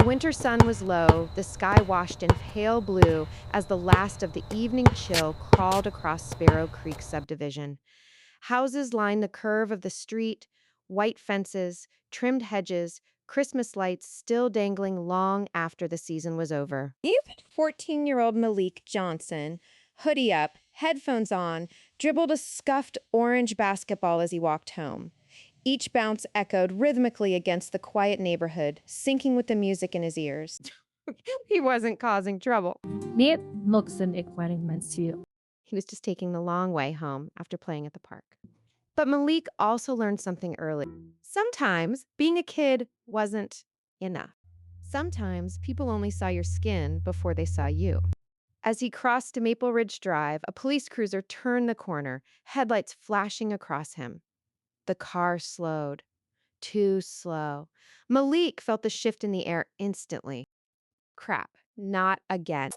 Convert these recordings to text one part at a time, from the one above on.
winter sun was low, the sky washed in pale blue as the last of the evening chill crawled across Sparrow Creek subdivision. Houses lined the curve of the street, white fences, trimmed hedges, Christmas lights still dangling long after the season was over. Even 14-year-old Malik Johnson, hoodie up, headphones on, dribbled a scuffed orange basketball as he walked home. Each bounce echoed rhythmically against the quiet neighborhood, syncing with the music in his ears. He wasn't causing trouble. It looks an experiment too. He was just taking the long way home after playing at the park. But Malik also learned something early. Sometimes being a kid wasn't enough. Sometimes people only saw your skin before they saw you. As he crossed Maple Ridge Drive, a police cruiser turned the corner, headlights flashing across him. The car slowed. Too slow. Malik felt the shift in the air instantly. Crap, not again.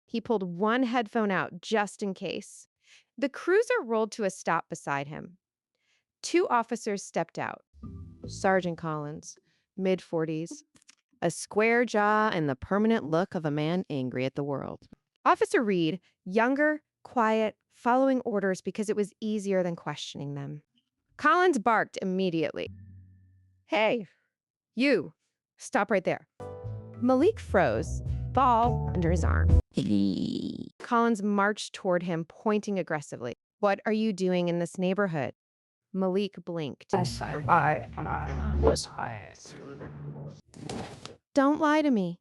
He pulled one headphone out just in case. The cruiser rolled to a stop beside him. Two officers stepped out. Sergeant Collins, mid-40s, a square jaw and the permanent look of a man angry at the world. Officer Reed, younger, quiet, following orders because it was easier than questioning them. Collins barked immediately. Hey, you, stop right there. Malik froze, ball under his arm. Collins marched toward him, pointing aggressively. What are you doing in this neighborhood? Malik blinked. Don't lie to me.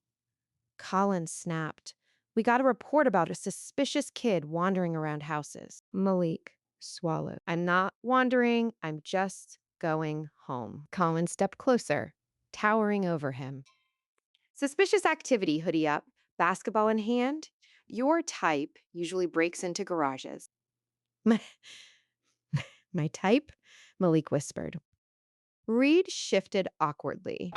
Collins snapped. We got a report about a suspicious kid wandering around houses. Malik swallowed. I'm not wandering. I'm just going home. Collins stepped closer, towering over him. Suspicious activity, hoodie up, basketball in hand. Your type usually breaks into garages. My type? Malik whispered. Reed shifted awkwardly.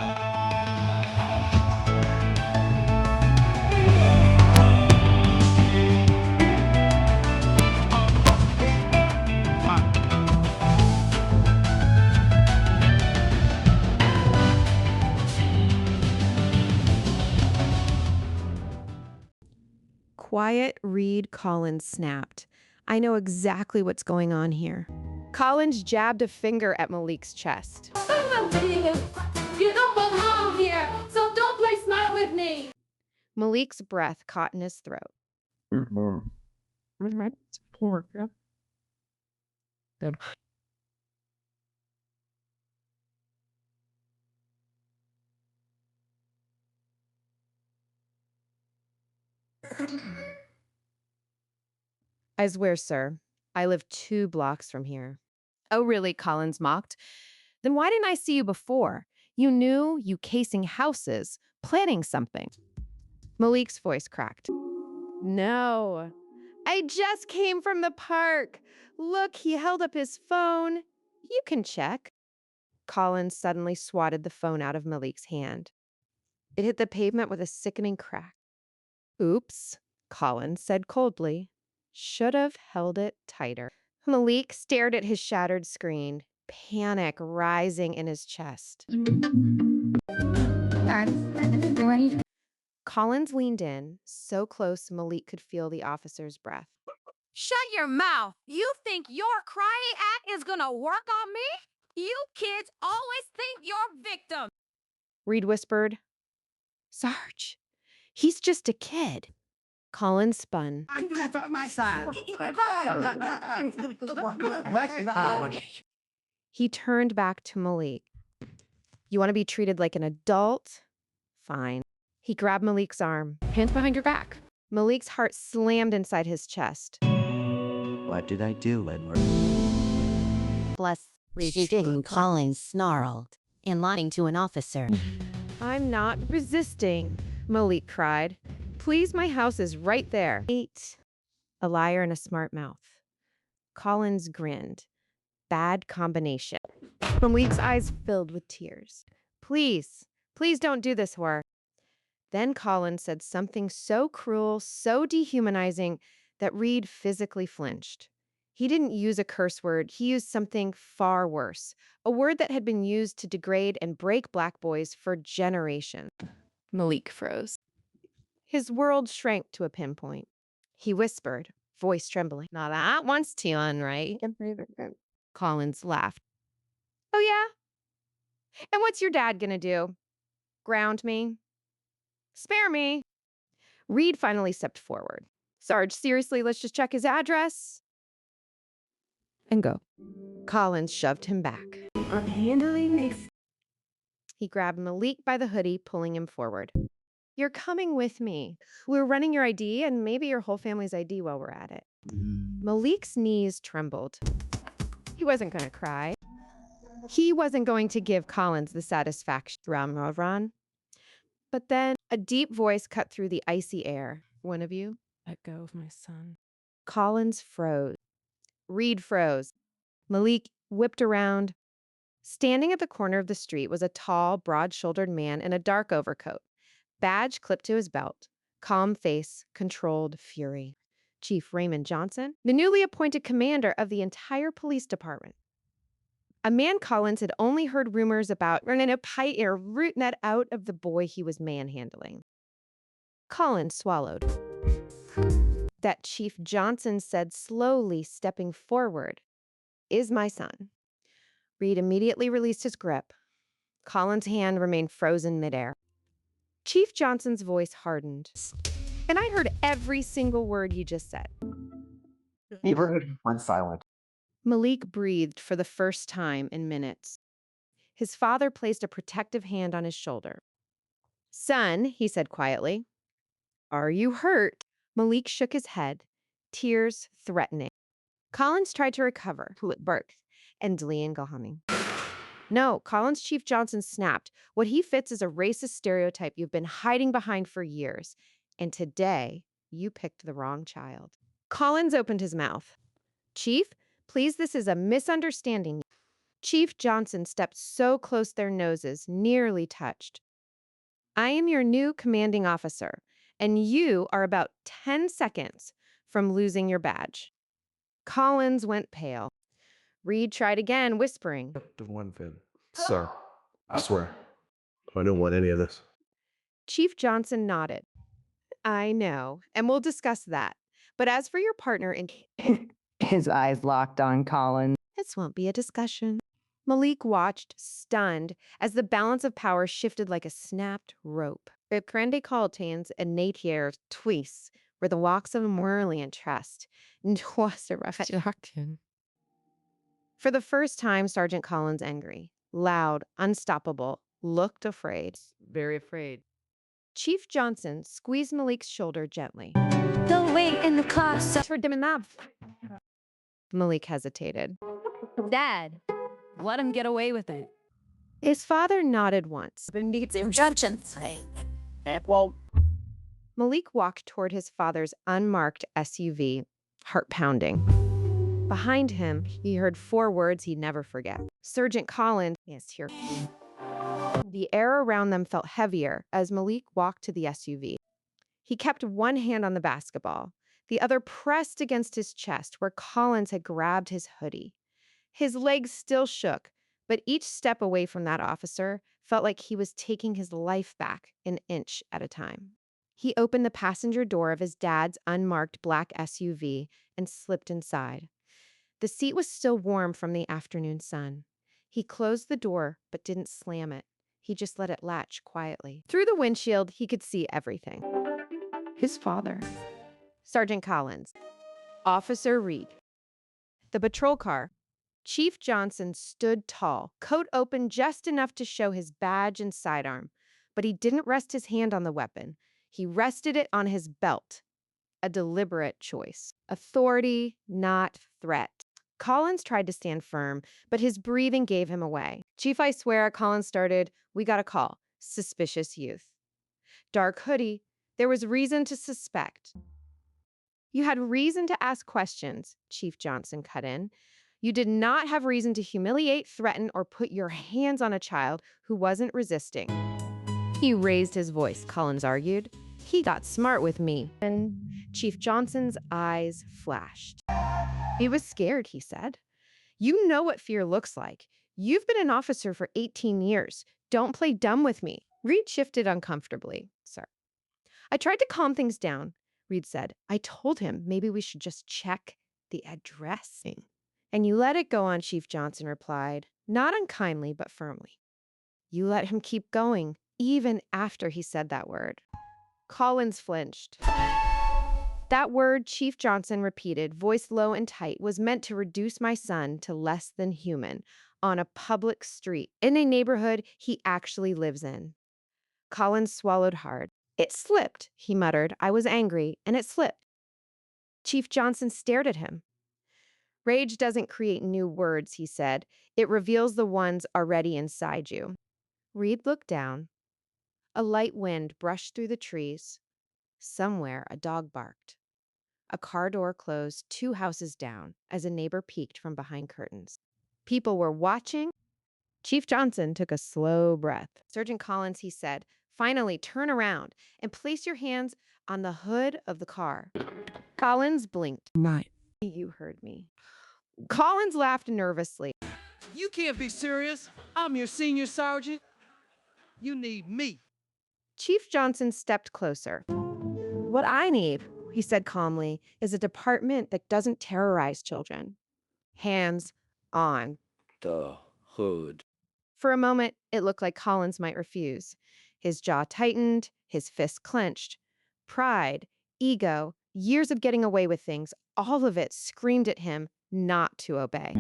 Quiet, Reed. Collins snapped. I know exactly what's going on here. Collins jabbed a finger at Malik's chest. You don't belong here, so don't play smart with me. Malik's breath caught in his throat. I swear, sir, I live 2 blocks from here. Oh, really? Collins mocked. Then why didn't I see you before? You knew you casing houses, planning something. Malik's voice cracked. No, I just came from the park. Look, he held up his phone. You can check. Collins suddenly swatted the phone out of Malik's hand. It hit the pavement with a sickening crack. Oops, Collins said coldly. Should have held it tighter. Malik stared at his shattered screen, panic rising in his chest. Collins leaned in, so close Malik could feel the officer's breath. Shut your mouth. You think your crying act is gonna work on me? You kids always think you're victims. Reed whispered. Sarge, he's just a kid. Collins spun. He turned back to Malik. You want to be treated like an adult? Fine. He grabbed Malik's arm. Hands behind your back. Malik's heart slammed inside his chest. What did I do, Edward? Bless resisting, Collins snarled, and lying to an officer. I'm not resisting, Malik cried. Please, my house is right there. 8. A liar and a smart mouth. Collins grinned. Bad combination. Malik's eyes filled with tears. Please, please don't do this, whore. Then Collins said something so cruel, so dehumanizing, that Reed physically flinched. He didn't use a curse word. He used something far worse, a word that had been used to degrade and break Black boys for generations. Malik froze. His world shrank to a pinpoint. He whispered, voice trembling. Now that one's too unright. Collins laughed. Oh, yeah? And what's your dad gonna do? Ground me? Spare me? Reed finally stepped forward. Sarge, seriously, let's just check his address. And go. Collins shoved him back. I'm handling this. He grabbed Malik by the hoodie, pulling him forward. You're coming with me. We're running your ID and maybe your whole family's ID while we're at it. Malik's knees trembled. He wasn't going to cry. He wasn't going to give Collins the satisfaction. Ram. But then a deep voice cut through the icy air. One of you? Let go of my son. Collins froze. Reed froze. Malik whipped around. Standing at the corner of the street was a tall, broad-shouldered man in a dark overcoat. Badge clipped to his belt. Calm face, controlled fury. Chief Raymond Johnson, the newly appointed commander of the entire police department. A man Collins had only heard rumors about running a pie or root net out of the boy he was manhandling. Collins swallowed. That Chief Johnson said slowly, stepping forward, is my son. Reed immediately released his grip. Collins' hand remained frozen midair. Chief Johnson's voice hardened. And I'd heard every single word you just said. Neighborhood went silent. Malik breathed for the first time in minutes. His father placed a protective hand on his shoulder. Son, he said quietly, are you hurt? Malik shook his head, tears threatening. Collins tried to recover, birth, and Delian Gahani. No, Collins Chief Johnson snapped. What he fits is a racist stereotype you've been hiding behind for years. And today, you picked the wrong child. Collins opened his mouth. Chief, please, this is a misunderstanding. Chief Johnson stepped so close their noses nearly touched. I am your new commanding officer, and you are about 10 seconds from losing your badge. Collins went pale. Reed tried again, whispering. The one fin. Sir, I swear, I don't want any of this. Chief Johnson nodded. I know, and we'll discuss that. But as for your partner in... His eyes locked on Collins. This won't be a discussion. Malik watched, stunned, as the balance of power shifted like a snapped rope. Grande Coltains and Natier Twice were the walks of a Merlian trust. For the first time, Sergeant Collins angry, loud, unstoppable, looked afraid. Very afraid. Chief Johnson squeezed Malik's shoulder gently. Don't wait in the class. Malik hesitated. Dad, let him get away with it. His father nodded once. Malik walked toward his father's unmarked SUV, heart pounding. Behind him, he heard 4 words he'd never forget. Sergeant Collins is here. The air around them felt heavier as Malik walked to the SUV. He kept one hand on the basketball, the other pressed against his chest where Collins had grabbed his hoodie. His legs still shook, but each step away from that officer felt like he was taking his life back an inch at a time. He opened the passenger door of his dad's unmarked black SUV and slipped inside. The seat was still warm from the afternoon sun. He closed the door but didn't slam it. He just let it latch quietly. Through the windshield, he could see everything. His father. Sergeant Collins. Officer Reed. The patrol car. Chief Johnson stood tall, coat open just enough to show his badge and sidearm, but he didn't rest his hand on the weapon. He rested it on his belt. A deliberate choice. Authority, not threat. Collins tried to stand firm, but his breathing gave him away. Chief, I swear, Collins started, we got a call. Suspicious youth. Dark hoodie. There was reason to suspect. You had reason to ask questions, Chief Johnson cut in. You did not have reason to humiliate, threaten, or put your hands on a child who wasn't resisting. He raised his voice, Collins argued. He got smart with me. And Chief Johnson's eyes flashed. He was scared, he said. You know what fear looks like. You've been an officer for 18 years. Don't play dumb with me. Reed shifted uncomfortably. Sir. I tried to calm things down, Reed said. I told him maybe we should just check the address. And you let it go on, Chief Johnson replied, not unkindly, but firmly. You let him keep going, even after he said that word. Collins flinched. That word, Chief Johnson repeated, voice low and tight, was meant to reduce my son to less than human on a public street in a neighborhood he actually lives in. Collins swallowed hard. It slipped, he muttered. I was angry, and it slipped. Chief Johnson stared at him. Rage doesn't create new words, he said. It reveals the ones already inside you. Reed looked down. A light wind brushed through the trees. Somewhere, a dog barked. A car door closed 2 houses down as a neighbor peeked from behind curtains. People were watching. Chief Johnson took a slow breath. Sergeant Collins, he said, finally turn around and place your hands on the hood of the car. Collins blinked. Night. You heard me. Collins laughed nervously. You can't be serious. I'm your senior sergeant. You need me. Chief Johnson stepped closer. What I need, he said calmly, is a department that doesn't terrorize children. Hands on. The hood. For a moment, it looked like Collins might refuse. His jaw tightened, his fists clenched. Pride, ego, years of getting away with things, all of it screamed at him not to obey.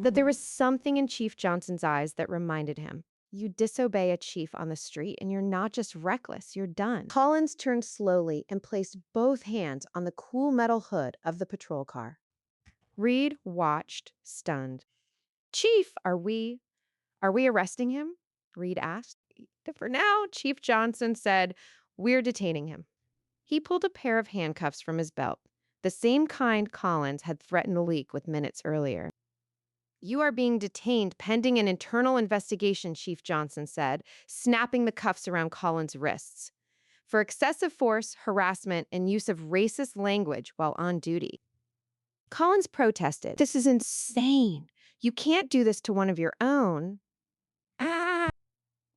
That there was something in Chief Johnson's eyes that reminded him. You disobey a chief on the street and you're not just reckless, you're done. Collins turned slowly and placed both hands on the cool metal hood of the patrol car. Reed watched, stunned. Chief, are we arresting him? Reed asked. For now, Chief Johnson said, we're detaining him. He pulled a pair of handcuffs from his belt, the same kind Collins had threatened Malik with minutes earlier. You are being detained pending an internal investigation, Chief Johnson said, snapping the cuffs around Collins' wrists, for excessive force, harassment, and use of racist language while on duty. Collins protested. This is insane. You can't do this to one of your own.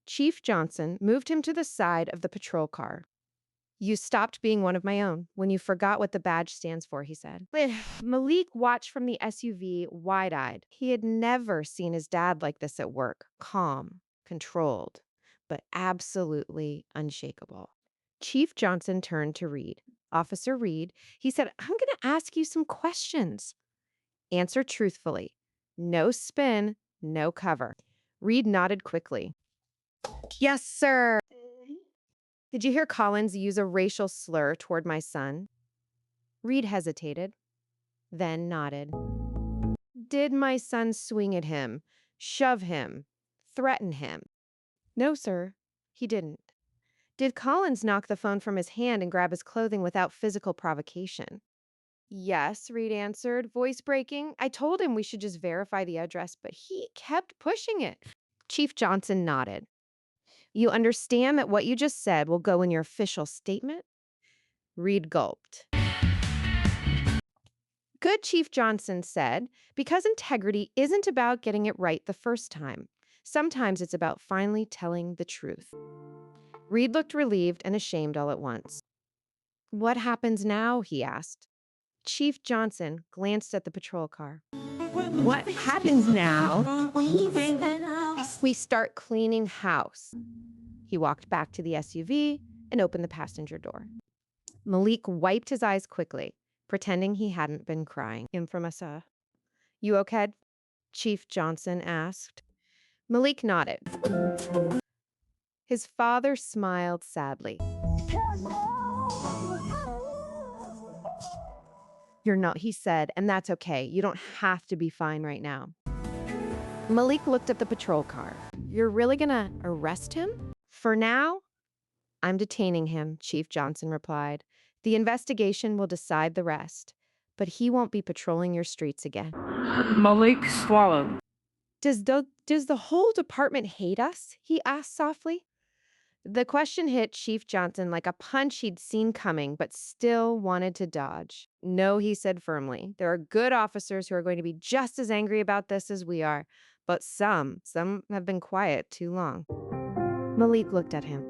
Chief Johnson moved him to the side of the patrol car. You stopped being one of my own when you forgot what the badge stands for, he said. Malik watched from the SUV wide-eyed. He had never seen his dad like this at work, calm, controlled, but absolutely unshakable. Chief Johnson turned to Reed. Officer Reed, he said, I'm going to ask you some questions. Answer truthfully. No spin, no cover. Reed nodded quickly. Yes, sir. Did you hear Collins use a racial slur toward my son? Reed hesitated, then nodded. Did my son swing at him, shove him, threaten him? No, sir, he didn't. Did Collins knock the phone from his hand and grab his clothing without physical provocation? Yes, Reed answered, voice breaking. I told him we should just verify the address, but he kept pushing it. Chief Johnson nodded. You understand that what you just said will go in your official statement? Reed gulped. Good, Chief Johnson said, because integrity isn't about getting it right the first time. Sometimes it's about finally telling the truth. Reed looked relieved and ashamed all at once. What happens now? He asked. Chief Johnson glanced at the patrol car. What happens now? We start cleaning house. He walked back to the SUV and opened the passenger door. Malik wiped his eyes quickly, pretending he hadn't been crying. Infamous, You okay? Chief Johnson asked. Malik nodded. His father smiled sadly. You're not, he said, and that's okay. You don't have to be fine right now. Malik looked at the patrol car. You're really gonna arrest him? For now, I'm detaining him, Chief Johnson replied. The investigation will decide the rest, but he won't be patrolling your streets again. Malik swallowed. Does the whole department hate us? He asked softly. The question hit Chief Johnson like a punch he'd seen coming, but still wanted to dodge. No, he said firmly. There are good officers who are going to be just as angry about this as we are, but some have been quiet too long. Malik looked at him.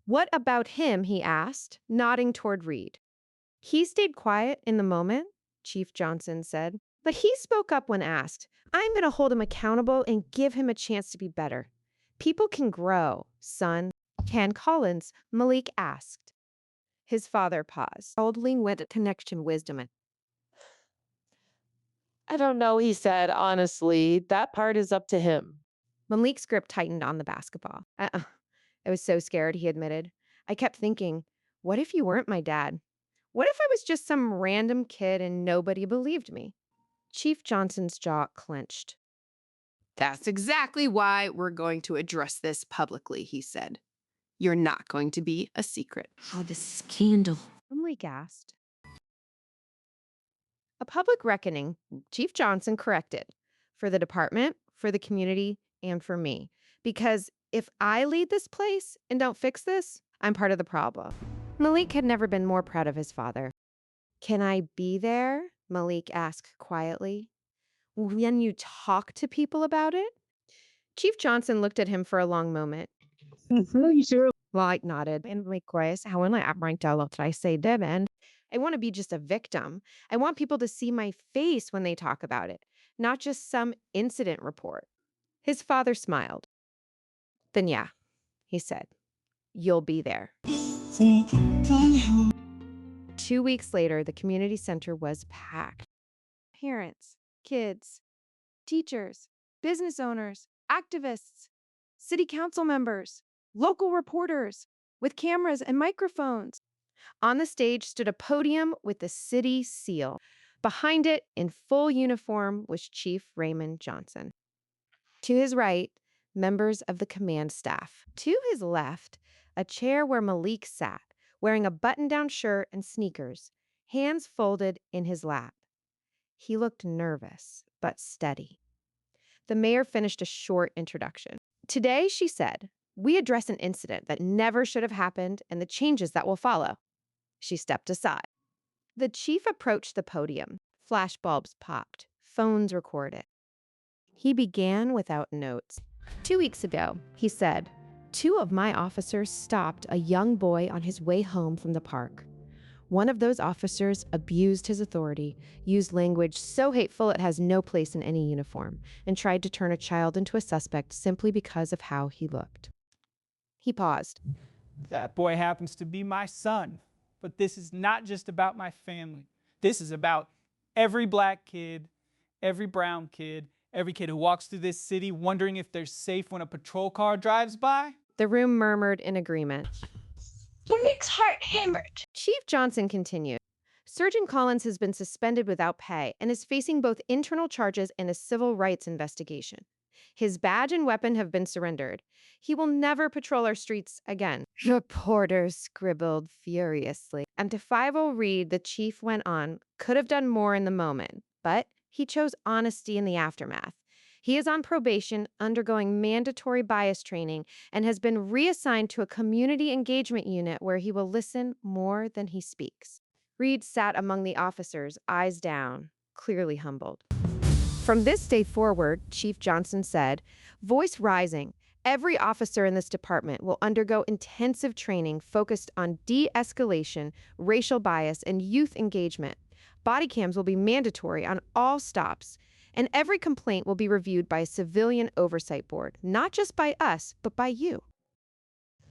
What about him? He asked, nodding toward Reed. He stayed quiet in the moment, Chief Johnson said, but he spoke up when asked. I'm going to hold him accountable and give him a chance to be better. People can grow, son. Can Collins? Malik asked. His father paused, boldly with a connection wisdom. I don't know, he said, honestly. That part is up to him. Malik's grip tightened on the basketball. I was so scared, he admitted. I kept thinking, what if you weren't my dad? What if I was just some random kid and nobody believed me? Chief Johnson's jaw clenched. That's exactly why we're going to address this publicly, he said. You're not going to be a secret. Oh, the scandal. Malik asked. A public reckoning, Chief Johnson corrected, for the department, for the community, and for me. Because if I lead this place and don't fix this, I'm part of the problem. Malik had never been more proud of his father. Can I be there? Malik asked quietly. When you talk to people about it? Chief Johnson looked at him for a long moment. Malik nodded. And likewise, how will I that I say them and I want to be just a victim. I want people to see my face when they talk about it, not just some incident report. His father smiled. Then yeah, he said, you'll be there. 2 weeks later, the community center was packed. Parents, kids, teachers, business owners, activists, city council members, local reporters with cameras and microphones. On the stage stood a podium with the city seal. Behind it, in full uniform, was Chief Raymond Johnson. To his right, members of the command staff. To his left, a chair where Malik sat, wearing a button-down shirt and sneakers, hands folded in his lap. He looked nervous, but steady. The mayor finished a short introduction. Today, she said, we address an incident that never should have happened and the changes that will follow. She stepped aside. The chief approached the podium. Flashbulbs popped. Phones recorded. He began without notes. 2 weeks ago, he said, 2 of my officers stopped a young boy on his way home from the park. One of those officers abused his authority, used language so hateful it has no place in any uniform, and tried to turn a child into a suspect simply because of how he looked. He paused. That boy happens to be my son. But this is not just about my family. This is about every black kid, every brown kid, every kid who walks through this city wondering if they're safe when a patrol car drives by. The room murmured in agreement. Malik's heart hammered. Chief Johnson continued. Sergeant Collins has been suspended without pay and is facing both internal charges and a civil rights investigation. His badge and weapon have been surrendered. He will never patrol our streets again. Reporters scribbled furiously. And to 50 Reed, the chief went on, could have done more in the moment, but he chose honesty in the aftermath. He is on probation, undergoing mandatory bias training, and has been reassigned to a community engagement unit where he will listen more than he speaks. Reed sat among the officers, eyes down, clearly humbled. From this day forward, Chief Johnson said, voice rising, every officer in this department will undergo intensive training focused on de-escalation, racial bias, and youth engagement. Body cams will be mandatory on all stops, and every complaint will be reviewed by a civilian oversight board, not just by us, but by you.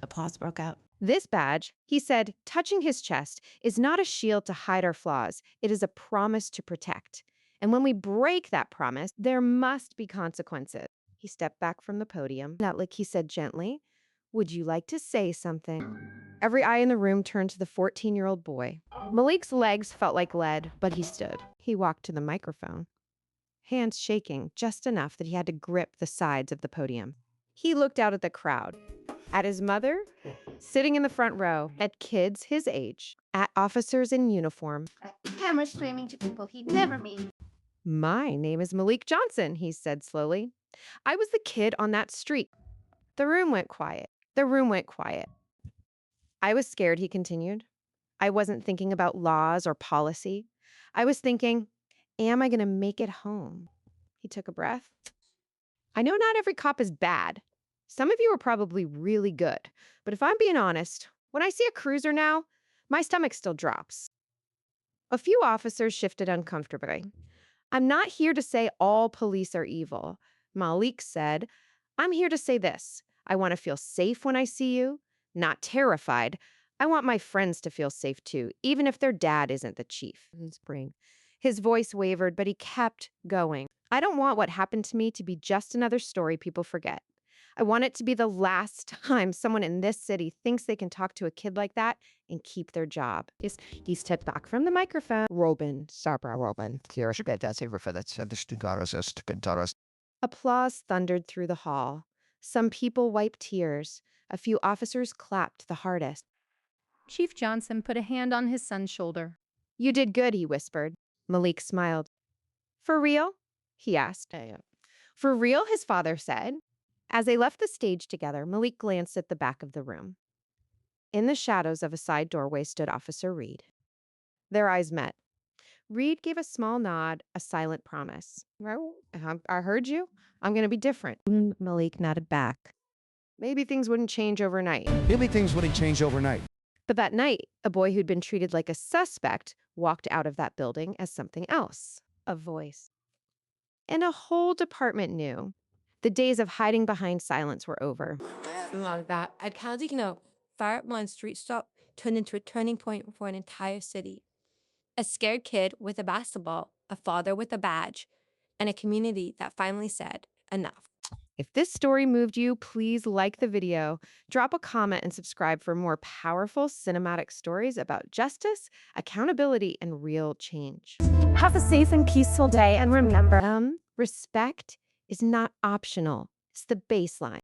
Applause broke out. This badge, he said, touching his chest, is not a shield to hide our flaws. It is a promise to protect. And when we break that promise, there must be consequences. He stepped back from the podium. Malik, he said gently, would you like to say something? Every eye in the room turned to the 14-year-old boy. Malik's legs felt like lead, but he stood. He walked to the microphone, hands shaking just enough that he had to grip the sides of the podium. He looked out at the crowd, at his mother, sitting in the front row, at kids his age, at officers in uniform. Hammer screaming to people he'd never meet. My name is Malik Johnson, he said slowly. I was the kid on that street. The room went quiet. The room went quiet. I was scared, he continued. I wasn't thinking about laws or policy. I was thinking, am I going to make it home? He took a breath. I know not every cop is bad. Some of you are probably really good. But if I'm being honest, when I see a cruiser now, my stomach still drops. A few officers shifted uncomfortably. I'm not here to say all police are evil. Malik said, I'm here to say this. I want to feel safe when I see you, not terrified. I want my friends to feel safe too, even if their dad isn't the chief. In spring, his voice wavered, but he kept going. I don't want what happened to me to be just another story people forget. I want it to be the last time someone in this city thinks they can talk to a kid like that and keep their job. He stepped back from the microphone. Robin. Applause thundered through the hall. Some people wiped tears. A few officers clapped the hardest. Chief Johnson put a hand on his son's shoulder. You did good, he whispered. Malik smiled. For real? He asked. For real, his father said. As they left the stage together, Malik glanced at the back of the room. In the shadows of a side doorway stood Officer Reed. Their eyes met. Reed gave a small nod, a silent promise. I heard you. I'm going to be different. Malik nodded back. Maybe things wouldn't change overnight. But that night, a boy who'd been treated like a suspect walked out of that building as something else, a voice. And a whole department knew. The days of hiding behind silence were over. Like that, at County, Fireman Street Stop turned into a turning point for an entire city. A scared kid with a basketball, a father with a badge, and a community that finally said, enough. If this story moved you, please like the video, drop a comment, and subscribe for more powerful cinematic stories about justice, accountability, and real change. Have a safe and peaceful day, and remember, Respect is not optional. It's the baseline.